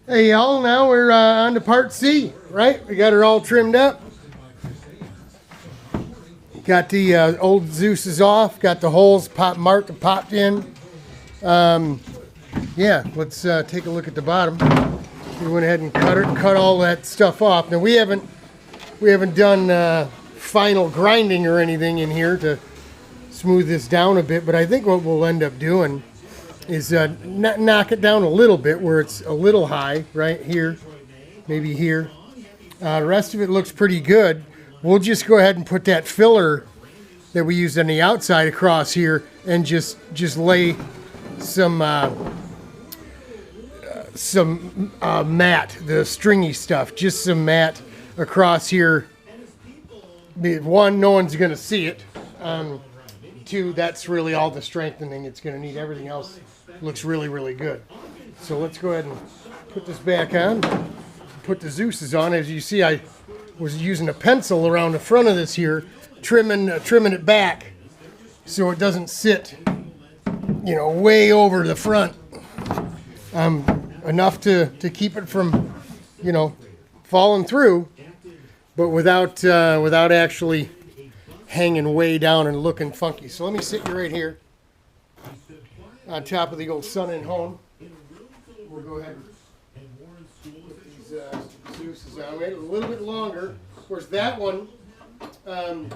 Hey y'all, now we're on to part C, right? We got her all trimmed up. Got the old Zeus's off, got the holes marked popped in. Yeah, let's take a look at the bottom. We went ahead and cut all that stuff off. Now we haven't done final grinding or anything in here to smooth this down a bit, but I think what we'll end up doing is knock it down a little bit where it's a little high, right here, maybe here. The rest of it looks pretty good. We'll just go ahead and put that filler that we used on the outside across here and just lay some mat, the stringy stuff, just some mat across here. One, no one's going to see it. Two, that's really all the strengthening it's going to need. Everything else looks really, really good. So let's go ahead and put this back on. Put the Zeus's on. As you see, I was using a pencil around the front of this here, trimming it back so it doesn't sit, way over the front. Enough to keep it from, falling through, but without actually hanging way down and looking funky. So let me sit you right here on top of the old Sun and Home. We'll go ahead and put these Zeus's on. We made it a little bit longer. Of course, that one, when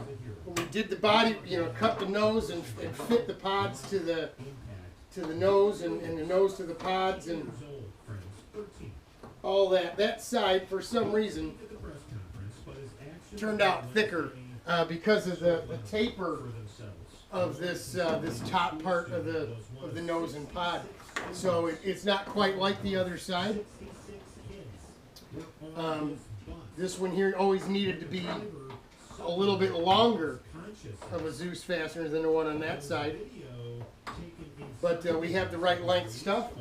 we did the body, cut the nose and fit the pods to the nose and the nose to the pods and all that. That side, for some reason, turned out thicker because of the taper of this top part of the nose and pod. So it's not quite like the other side. This one here always needed to be a little bit longer of a Zeus fastener than the one on that side. But we have the right length stuff,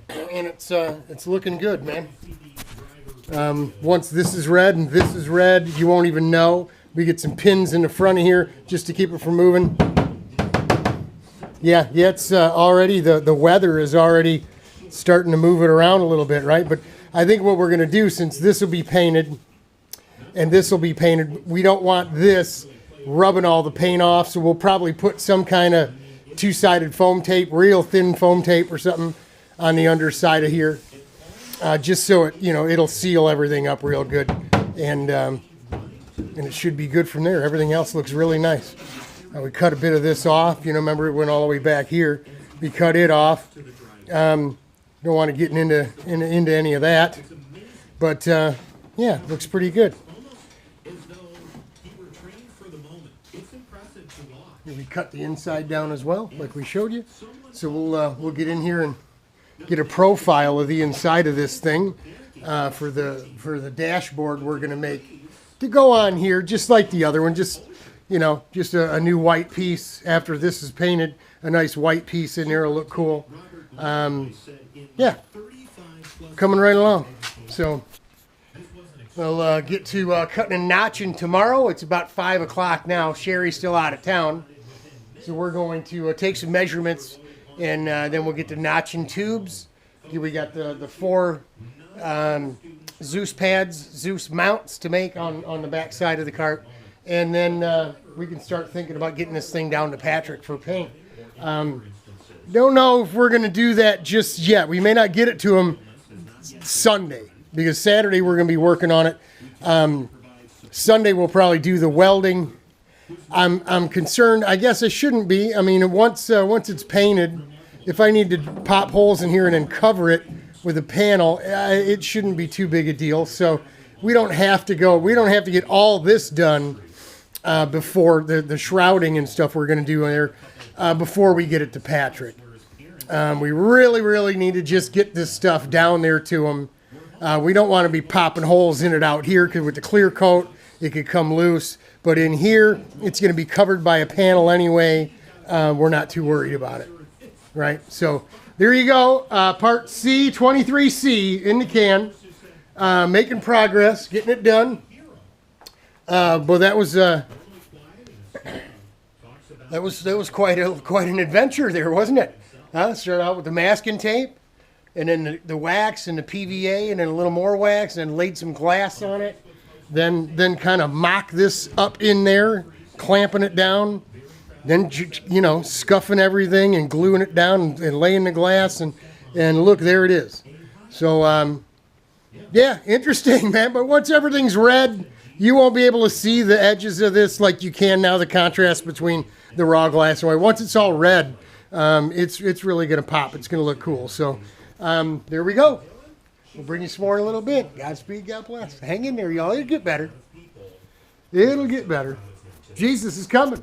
and it's looking good, man. Once this is red and this is red, you won't even know. We get some pins in the front of here just to keep it from moving. Yeah, it's already, the weather is already starting to move it around a little bit, right? But I think what we're going to do, since this will be painted and this will be painted, we don't want this rubbing all the paint off, so we'll probably put some kind of two-sided foam tape, real thin foam tape or something on the underside of here, just so it, it'll seal everything up real good, and it should be good from there. Everything else looks really nice. We cut a bit of this off. Remember it went all the way back here. We cut it off. Don't want to get into any of that, but yeah, looks pretty good. We cut the inside down as well, like we showed you. So we'll get in here and get a profile of the inside of this thing for the dashboard we're going to make to go on here, just like the other one. Just a new white piece after this is painted. A nice white piece in there will look cool. Yeah, coming right along. So we'll get to cutting and notching tomorrow. It's about 5 o'clock now. Sherry's still out of town. So we're going to take some measurements, and then we'll get to notching tubes. Here we got the 4 Zeus pads, Zeus mounts to make on the back side of the cart. And then we can start thinking about getting this thing down to Patrick for paint. Don't know if we're going to do that just yet. We may not get it to him Sunday, because Saturday we're going to be working on it. Sunday we'll probably do the welding. I'm concerned. I guess I shouldn't be. I mean, once it's painted, if I need to pop holes in here and then cover it with a panel, it shouldn't be too big a deal. So we don't have to get all this done before the shrouding and stuff we're going to do there before we get it to Patrick. We really, really need to just get this stuff down there to him. We don't want to be popping holes in it out here, because with the clear coat, it could come loose. But in here, it's going to be covered by a panel anyway. We're not too worried about it, right? So there you go. Part C, 23C in the can. Making progress, getting it done. But that was quite an adventure there, wasn't it? Started out with the masking tape, and then the wax and the PVA, and then a little more wax, and then laid some glass on it. Then kind of mock this up in there, clamping it down. Then, you know, scuffing everything and gluing it down and laying the glass. And look, there it is. So, yeah, interesting, man. But once everything's red, you won't be able to see the edges of this like you can now, the contrast between the raw glass and white. Once it's all red, it's really going to pop. It's going to look cool. So there we go. We'll bring you some more in a little bit. Godspeed, God bless. Hang in there, y'all. It'll get better. It'll get better. Jesus is coming.